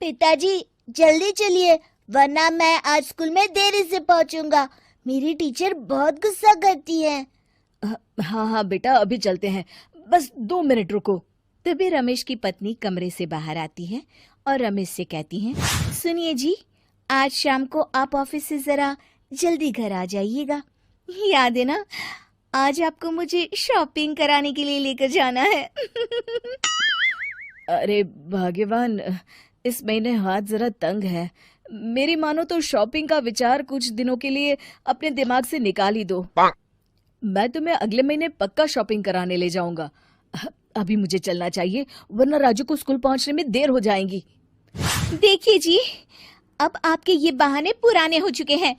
पिताजी जल्दी चलिए, वरना मैं आज स्कूल में देरी से पहुंचूंगा। मेरी टीचर बहुत गुस्सा करती है। हाँ हाँ बेटा, अभी चलते हैं, बस 2 मिनट रुको। तभी रमेश की पत्नी कमरे से बाहर आती है और रमेश से कहती है, सुनिए जी, आज शाम को आप ऑफिस से जरा जल्दी घर आ जाइएगा। याद है ना, आज आपको मुझे शॉपिंग कराने के लिए लेकर जाना है। अरे भाग्यवान, इस महीने हाथ जरा तंग है। मेरी मानो तो शॉपिंग का विचार कुछ दिनों के लिए अपने दिमाग से निकाल ही दो। मैं तुम्हें अगले महीने पक्का शॉपिंग कराने ले जाऊंगा। अभी मुझे चलना चाहिए, वरना राजू को स्कूल पहुंचने में देर हो जाएगी। देखिए जी, अब आपके ये बहाने पुराने हो चुके हैं।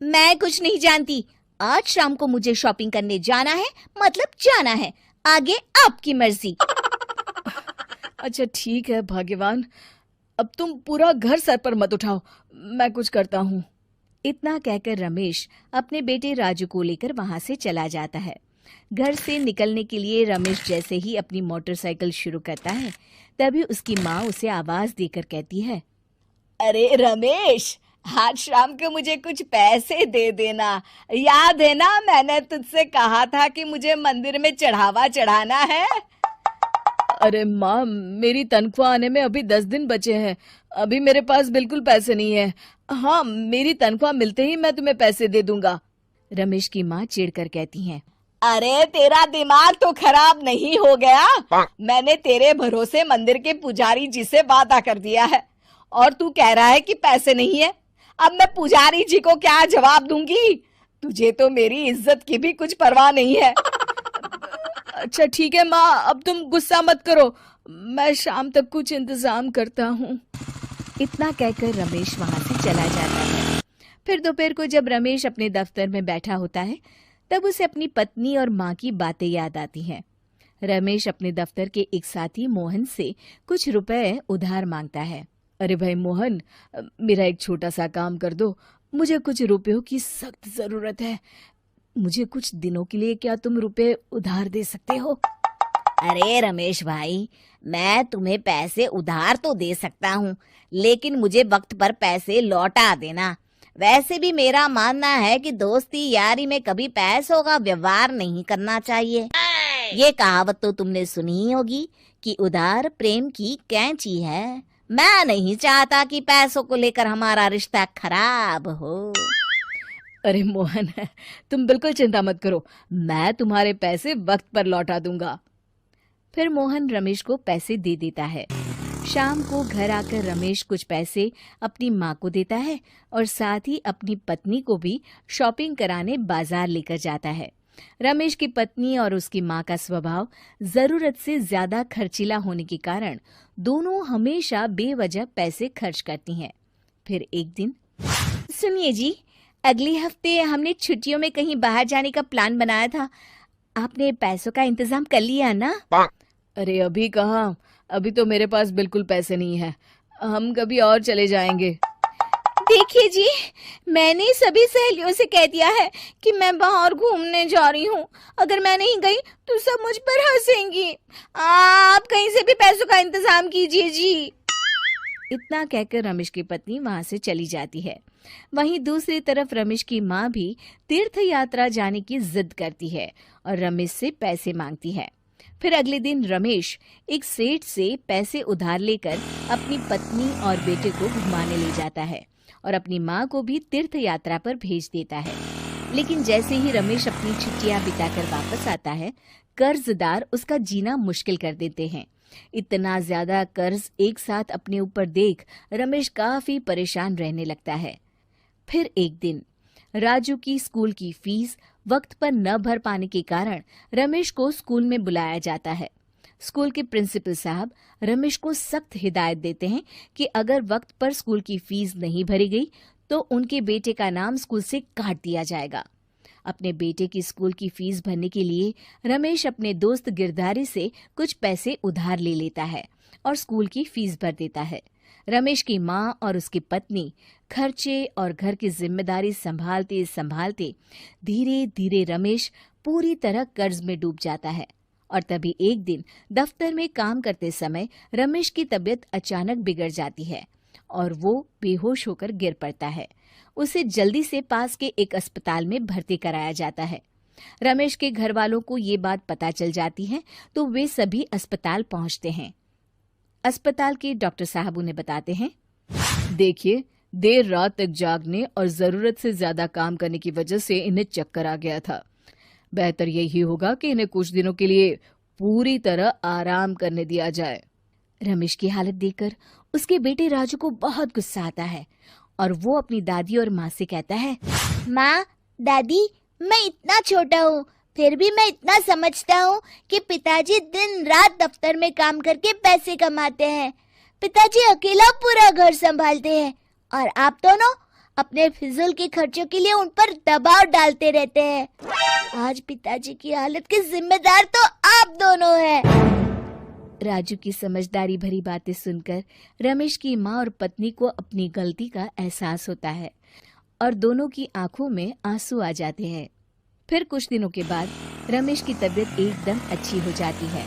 मैं कुछ नहीं जानती। आज शाम को मुझे शॉपिंग करने जाना है, मतलब जाना है। आगे आपकी मर्जी। अच्छा ठीक है भाग्यवान, अब तुम पूरा घर सर पर मत उठाओ, मैं कुछ करता हूँ। इतना कहकर रमेश अपने बेटे राजू को लेकर वहां से चला जाता है। घर से निकलने के लिए रमेश जैसे ही अपनी मोटरसाइकिल शुरू करता है, तभी उसकी माँ उसे आवाज देकर कहती है, अरे रमेश, आज शाम को मुझे कुछ पैसे दे देना। याद है ना, मैंने तुझसे कहा था कि मुझे मंदिर में चढ़ावा चढ़ाना है। अरे माँ, मेरी तनख्वाह आने में अभी 10 दिन बचे हैं। अभी मेरे पास बिल्कुल पैसे नहीं है। हाँ, मेरी तनख्वाह मिलते ही मैं तुम्हें पैसे दे दूंगा। रमेश की माँ चिढ़कर कहती हैं, अरे तेरा दिमाग तो खराब नहीं हो गया? मैंने तेरे भरोसे मंदिर के पुजारी जी से वादा कर दिया है और तू कह रहा है कि पैसे नहीं है। अब मैं पुजारी जी को क्या जवाब दूंगी? तुझे तो मेरी इज्जत की भी कुछ परवाह नहीं है। अच्छा ठीक है माँ, अब तुम गुस्सा मत करो, मैं शाम तक कुछ इंतजाम करता हूँ। इतना कहकर रमेश वहां से चला जाता है। फिर दोपहर को जब रमेश अपने दफ्तर में बैठा होता है, तब उसे अपनी पत्नी और माँ की बातें याद आती हैं। रमेश अपने दफ्तर के एक साथी मोहन से कुछ रुपए उधार मांगता है। अरे भाई मोहन, मेरा एक छोटा सा काम कर दो, मुझे कुछ रुपयों की सख्त जरूरत है। मुझे कुछ दिनों के लिए क्या तुम रुपए उधार दे सकते हो? अरे रमेश भाई, मैं तुम्हें पैसे उधार तो दे सकता हूँ, लेकिन मुझे वक्त पर पैसे लौटा देना। वैसे भी मेरा मानना है कि दोस्ती यारी में कभी पैसों का व्यवहार नहीं करना चाहिए। ये कहावत तो तुमने सुनी ही होगी कि उधार प्रेम की कैंची है। मैं नहीं चाहता कि पैसों को लेकर हमारा रिश्ता खराब हो। अरे मोहन, तुम बिल्कुल चिंता मत करो, मैं तुम्हारे पैसे वक्त पर लौटा दूंगा। फिर मोहन रमेश को पैसे दे देता है। शाम को घर आकर रमेश कुछ पैसे अपनी माँ को देता है और साथ ही अपनी पत्नी को भी शॉपिंग कराने बाजार लेकर जाता है। रमेश की पत्नी और उसकी माँ का स्वभाव जरूरत से ज्यादा खर्चीला होने के कारण दोनों हमेशा बेवजह पैसे खर्च करती हैं। फिर एक दिन, सुनिए जी, अगले हफ्ते हमने छुट्टियों में कहीं बाहर जाने का प्लान बनाया था। आपने पैसों का इंतजाम कर लिया ना? अरे अभी कहाँ, अभी तो मेरे पास बिल्कुल पैसे नहीं है। हम कभी और चले जाएंगे। देखिए जी, मैंने सभी सहेलियों से कह दिया है कि मैं बाहर घूमने जा रही हूँ। अगर मैं नहीं गई तो सब मुझ पर हंसेंगी। आप कहीं से भी पैसों का इंतजाम कीजिए जी। इतना कहकर रमेश की पत्नी वहां से चली जाती है। वहीं दूसरी तरफ रमेश की माँ भी तीर्थ यात्रा जाने की जिद करती है और रमेश से पैसे मांगती है। फिर अगले दिन रमेश एक सेठ से पैसे उधार लेकर अपनी पत्नी और बेटे को घुमाने ले जाता है और अपनी माँ को भी तीर्थ यात्रा पर भेज देता है। लेकिन जैसे ही रमेश अपनी छुट्टियां बिताकर वापस आता है, कर्जदार उसका जीना मुश्किल कर देते हैं। इतना ज्यादा कर्ज एक साथ अपने ऊपर देख रमेश काफी परेशान रहने लगता है। फिर एक दिन राजू की स्कूल की फीस वक्त पर न भर पाने के कारण रमेश को स्कूल में बुलाया जाता है। स्कूल के प्रिंसिपल साहब रमेश को सख्त हिदायत देते हैं कि अगर वक्त पर स्कूल की फीस नहीं भरी गई तो उनके बेटे का नाम स्कूल से काट दिया जाएगा। अपने बेटे की स्कूल की फीस भरने के लिए रमेश अपने दोस्त गिरधारी से कुछ पैसे उधार ले लेता है और स्कूल की फीस भर देता है। रमेश की माँ और उसकी पत्नी खर्चे और घर की जिम्मेदारी संभालते संभालते धीरे धीरे रमेश पूरी तरह कर्ज में डूब जाता है और तभी एक दिन दफ्तर में काम करते समय रमेश की तबीयत अचानक बिगड़ जाती है और वो बेहोश होकर गिर पड़ता है। उसे जल्दी से पास के एक अस्पताल में भर्ती कराया जाता है। रमेश के घर वालों को ये बात पता चल जाती है तो वे सभी अस्पताल पहुंचते हैं। अस्पताल के डॉक्टर साहब उन्हें बताते हैं, देखिए, देर रात तक जागने और जरूरत से ज्यादा काम करने की वजह से इन्हें चक्कर आ गया था। बेहतर यही होगा कि इन्हें कुछ दिनों के लिए पूरी तरह आराम करने दिया जाए। रमेश की हालत देखकर उसके बेटे राजू को बहुत गुस्सा आता है और वो अपनी दादी और माँ से कहता है, माँ, दादी, मैं इतना छोटा हूँ, फिर भी मैं इतना समझता हूँ कि पिताजी दिन रात दफ्तर में काम करके पैसे कमाते हैं। पिताजी अकेला पूरा घर संभालते हैं और आप दोनों अपने फिजूल के खर्चों के लिए उन पर दबाव डालते रहते हैं। आज पिताजी की हालत के जिम्मेदार तो आप दोनों हैं। राजू की समझदारी भरी बातें सुनकर रमेश की माँ और पत्नी को अपनी गलती का एहसास होता है और दोनों की आंखों में आंसू आ जाते हैं। फिर कुछ दिनों के बाद रमेश की तबीयत एकदम अच्छी हो जाती है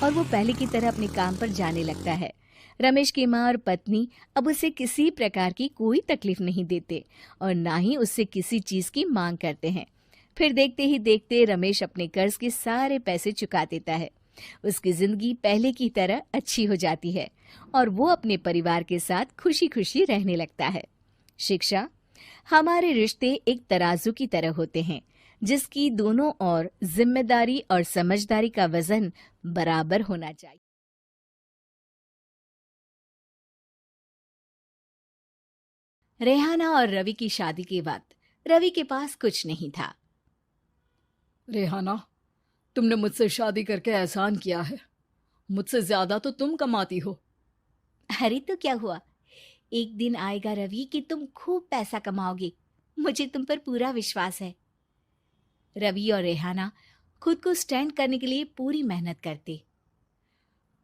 और वो पहले की तरह अपने काम पर जाने लगता है। रमेश की माँ और पत्नी अब उसे किसी प्रकार की कोई तकलीफ नहीं देते और ना ही उससे किसी चीज की मांग करते हैं। फिर देखते ही देखते रमेश अपने कर्ज के सारे पैसे चुका देता है। उसकी जिंदगी पहले की तरह अच्छी हो जाती है और वो अपने परिवार के साथ खुशी खुशी रहने लगता है। शिक्षा, हमारे रिश्ते एक तराजू की तरह होते हैं जिसकी दोनों ओर जिम्मेदारी और समझदारी का वजन बराबर होना चाहिए। रेहाना और रवि की शादी के बाद रवि के पास कुछ नहीं था। रेहाना, तुमने मुझसे शादी करके एहसान किया है। मुझसे ज्यादा तो तुम कमाती हो। अरे तो क्या हुआ, एक दिन आएगा रवि कि तुम खूब पैसा कमाओगे। मुझे तुम पर पूरा विश्वास है। रवि और रेहाना खुद को स्टैंड करने के लिए पूरी मेहनत करते।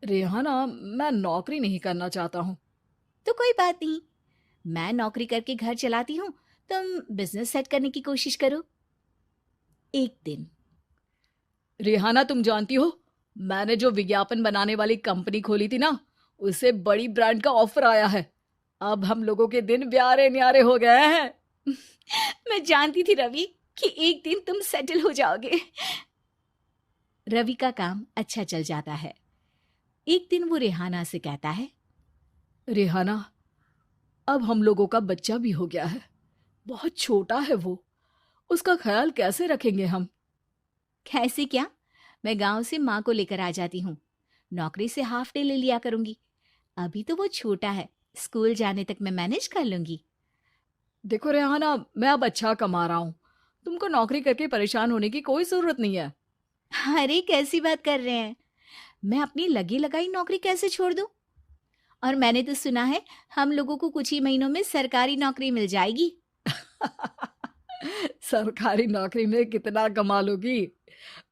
रेहाना, मैं नौकरी नहीं करना चाहता हूँ। तो कोई बात नहीं, मैं नौकरी करके घर चलाती हूँ, तुम बिजनेस सेट करने की कोशिश करो। एक दिन, रेहाना, तुम जानती हो, मैंने जो विज्ञापन बनाने वाली कंपनी खोली थी ना, उसे बड़ी ब्रांड का ऑफर आया है। अब हम लोगों के दिन प्यारे न्यारे हो गए हैं। मैं जानती थी रवि कि एक दिन तुम सेटल हो जाओगे। रवि का काम अच्छा चल जाता है। एक दिन वो रेहाना से कहता है, रेहाना, अब हम लोगों का बच्चा भी हो गया है। बहुत छोटा है वो, उसका ख्याल कैसे रखेंगे हम? कैसे क्या, मैं गांव से माँ को लेकर आ जाती हूँ। नौकरी से हाफ डे ले लिया करूंगी। अभी तो वो छोटा है, स्कूल जाने तक मैं मैनेज कर लूंगी। देखो रेहाना, मैं अब अच्छा कमा रहा हूँ। तुमको नौकरी करके परेशान होने की कोई जरूरत नहीं है। अरे कैसी बात कर रहे हैं, मैं अपनी लगी लगाई नौकरी कैसे छोड़ दूं? और मैंने तो सुना है हम लोगों को कुछ ही महीनों में सरकारी नौकरी मिल जाएगी। सरकारी नौकरी में कितना कमा लोगी?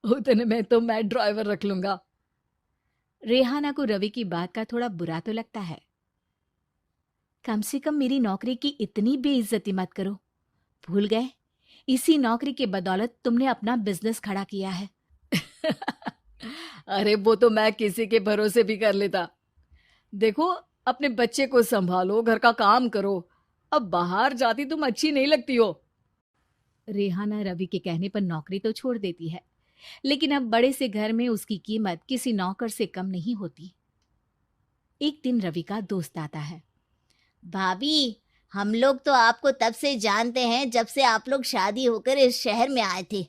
उतने में तो मैं ड्राइवर रख लूंगा। रेहाना को रवि की बात का थोड़ा बुरा तो लगता है। कम से कम मेरी नौकरी की इतनी बेइज्जती मत करो। भूल गए, इसी नौकरी के बदौलत तुमने अपना बिजनेस खड़ा किया है। अरे वो तो मैं किसी के भरोसे भी कर लेता। देखो, अपने बच्चे को संभालो, घर का काम करो। अब बाहर जाती तुम अच्छी नहीं लगती हो। रेहाना रवि के कहने पर नौकरी तो छोड़ देती है, लेकिन अब बड़े से घर में उसकी कीमत किसी नौकर से कम नहीं होती। एक दिन रवि का दोस्त आता है। भाभी, हम लोग तो आपको तब से जानते हैं जब से आप लोग शादी होकर इस शहर में आए थे।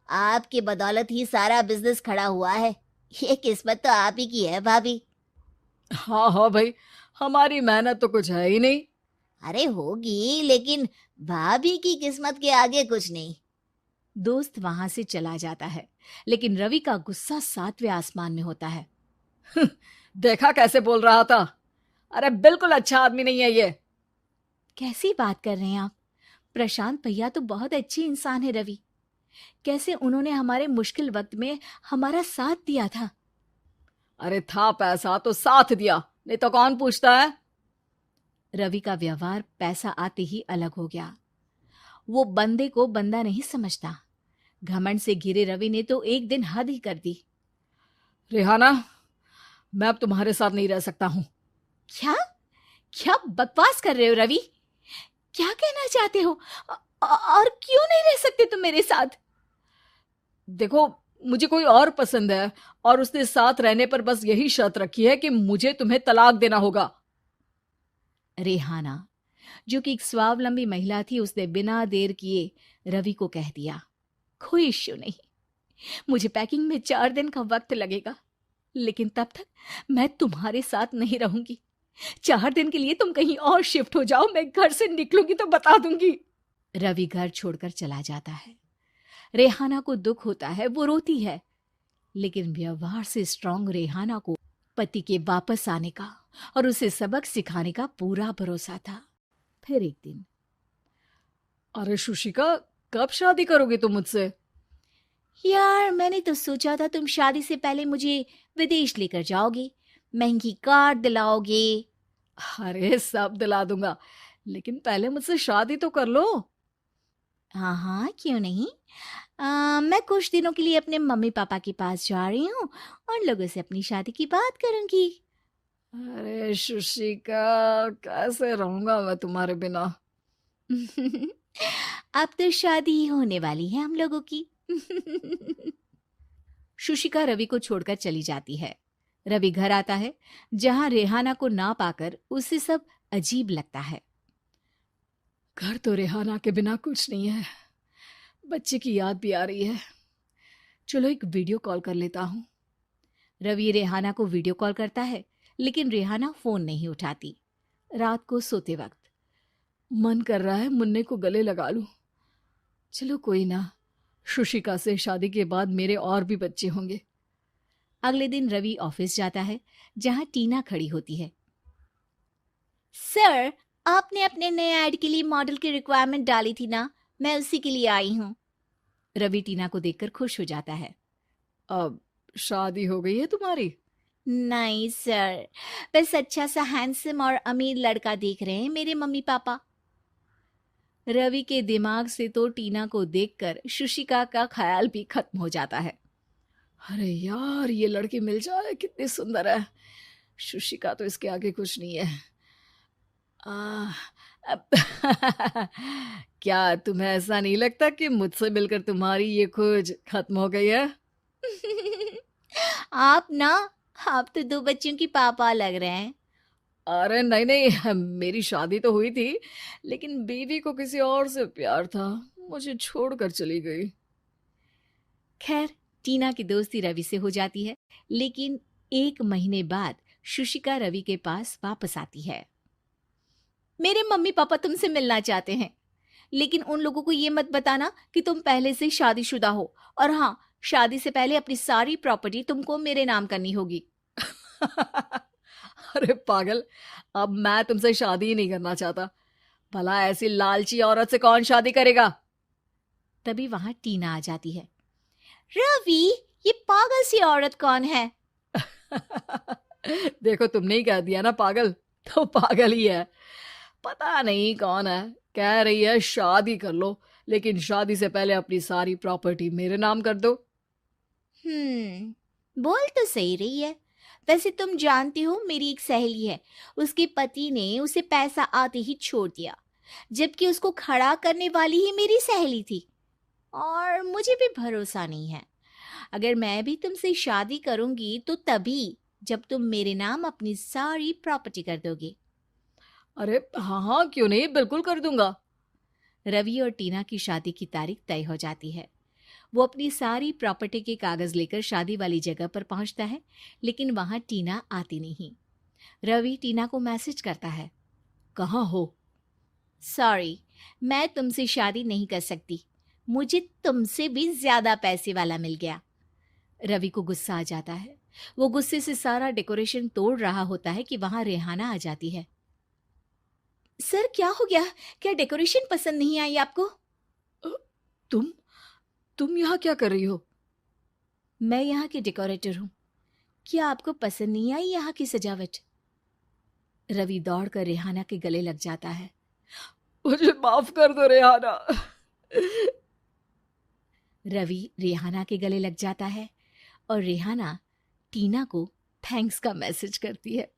आपकी बदौलत ही सारा बिजनेस खड़ा हुआ है। ये किस्मत तो आप ही की है भाभी। हाँ हाँ भाई, हमारी मेहनत तो कुछ है ही नहीं। अरे होगी, लेकिन भाभी की किस्मत के आगे कुछ नहीं। दोस्त वहां से चला जाता है, लेकिन रवि का गुस्सा 7वें आसमान में होता है। देखा कैसे बोल रहा था? अरे बिल्कुल अच्छा आदमी नहीं है ये। कैसी बात कर रहे हैं आप? प्रशांत भैया तो बहुत अच्छे इंसान है रवि। कैसे उन्होंने हमारे मुश्किल वक्त में हमारा साथ दिया था। अरे था पैसा तो साथ दिया, नहीं तो कौन पूछता है? रवि का व्यवहार पैसा आते ही अलग हो गया। वो बंदे को बंदा नहीं समझता। घमंड से घिरे रवि ने तो एक दिन हद ही कर दी। रेहाना, मैं अब तुम्हारे साथ नहीं रह सकता हूँ। क्या क्या बकवास कर रहे हो रवि? क्या कहना चाहते हो? और क्यों नहीं रह सकते तुम मेरे साथ? देखो, मुझे कोई और पसंद है और उसने साथ रहने पर बस यही शर्त रखी है कि मुझे तुम्हें तलाक देना होगा। रेहाना, जो कि एक स्वावलंबी महिला थी, उसने बिना देर किए रवि को कह दिया, कोई इश्यू नहीं, मुझे पैकिंग में 4 दिन का वक्त लगेगा, लेकिन तब तक मैं तुम्हारे साथ नहीं रहूंगी। 4 दिन के लिए तुम कहीं और शिफ्ट हो जाओ, मैं घर से निकलूंगी तो बता दूंगी। रवि घर छोड़कर चला जाता है। रेहाना को दुख होता है, वो रोती है, लेकिन व्यवहार से स्ट्रांग रेहाना को पति के वापस आने का और उसे सबक सिखाने का पूरा भरोसा था। फिर एक दिन, अरे शुशिका, कब शादी करोगे तुम मुझसे? यार मैंने तो सोचा था तुम शादी से पहले मुझे विदेश लेकर जाओगे, महंगी कार दिलाओगे। अरे सब दिला दूंगा, लेकिन पहले मुझसे शादी तो कर लो। हाँ हाँ, क्यों नहीं। मैं कुछ दिनों के लिए अपने मम्मी पापा के पास जा रही हूँ और लोगों से अपनी शादी की बात करूंगी। अरे शुशिका, कैसे रहूंगा मैं तुम्हारे बिना? अब तो शादी ही होने वाली है हम लोगों की। शुशिका रवि को छोड़कर चली जाती है। रवि घर आता है, जहां रेहाना को ना पाकर उसे सब अजीब लगता है। घर तो रेहाना के बिना कुछ नहीं है, बच्चे की याद भी आ रही है। चलो एक वीडियो कॉल कर लेता हूँ। रवि रेहाना को वीडियो कॉल करता है, लेकिन रेहाना फोन नहीं उठाती। रात को सोते वक्त मन कर रहा है मुन्ने को गले लगा लूं। चलो कोई ना, शुशिका से शादी के बाद मेरे और भी बच्चे होंगे। अगले दिन रवि ऑफिस जाता है, जहां टीना खड़ी होती है। सर, आपने अपने नए ऐड के लिए मॉडल की रिक्वायरमेंट डाली थी ना, मैं उसी के लिए आई हूँ। रवि टीना को देखकर खुश हो जाता है। अब शादी हो गई है तुम्हारी? नहीं सर, बस अच्छा सा हैंडसम और अमीर लड़का देख रहे हैं मेरे मम्मी पापा। रवि के दिमाग से तो टीना को देखकर शुशिका का ख्याल भी खत्म हो जाता है। अरे यार, ये लड़की मिल जाए कितनी सुंदर है। शुशिका तो इसके आगे कुछ नहीं है। अब क्या तुम्हें ऐसा नहीं लगता कि मुझसे मिलकर तुम्हारी ये खोज खत्म हो गई है? आप तो 2 बच्चों की पापा लग रहे हैं। अरे नहीं नहीं, मेरी शादी तो हुई थी, लेकिन बीवी को किसी और से प्यार था, मुझे छोड़कर चली गई। खैर, टीना की दोस्ती रवि से हो जाती है, लेकिन 1 महीने बाद शुशिका रवि के पास वापस आती है। मेरे मम्मी पापा तुमसे मिलना चाहते हैं, लेकिन उन लोगों को ये मत बताना कि तुम पहले से शादीशुदा हो, और हाँ, शादी से पहले अपनी सारी प्रॉपर्टी तुमको मेरे नाम करनी होगी। अरे पागल, अब मैं तुमसे शादी ही नहीं करना चाहता। भला ऐसी लालची औरत से कौन शादी करेगा? तभी वहां टीना आ जाती है। रवि, ये पागल सी औरत कौन है? देखो, तुमने ही कह दिया ना पागल, तो पागल ही है। पता नहीं कौन है, कह रही है शादी कर लो, लेकिन शादी से पहले अपनी सारी प्रॉपर्टी मेरे नाम कर दो। बोल तो सही रही है। वैसे तुम जानती हो, मेरी एक सहेली है, उसके पति ने उसे पैसा आते ही छोड़ दिया, जबकि उसको खड़ा करने वाली ही मेरी सहेली थी। और मुझे भी भरोसा नहीं है, अगर मैं भी तुमसे शादी करूंगी तो तभी जब तुम मेरे नाम अपनी सारी प्रॉपर्टी कर दोगे। अरे हाँ हाँ, क्यों नहीं, बिल्कुल कर दूंगा। रवि और टीना की शादी की तारीख तय हो जाती है। वो अपनी सारी प्रॉपर्टी के कागज लेकर शादी वाली जगह पर पहुंचता है, लेकिन वहां टीना आती नहीं। रवि टीना को मैसेज करता है, कहाँ हो? सॉरी, मैं तुमसे शादी नहीं कर सकती, मुझे तुमसे भी ज्यादा पैसे वाला मिल गया। रवि को गुस्सा आ जाता है। वो गुस्से से सारा डेकोरेशन तोड़ रहा होता है कि वहां रेहाना आ जाती है। सर, क्या हो गया? क्या डेकोरेशन पसंद नहीं आई आपको? तुम यहाँ क्या कर रही हो? मैं यहाँ की डेकोरेटर हूँ। क्या आपको पसंद नहीं आई यहाँ की सजावट? रवि दौड़कर रेहाना के गले लग जाता है। मुझे माफ कर दो रेहाना। रवि रेहाना के गले लग जाता है और रेहाना टीना को थैंक्स का मैसेज करती है।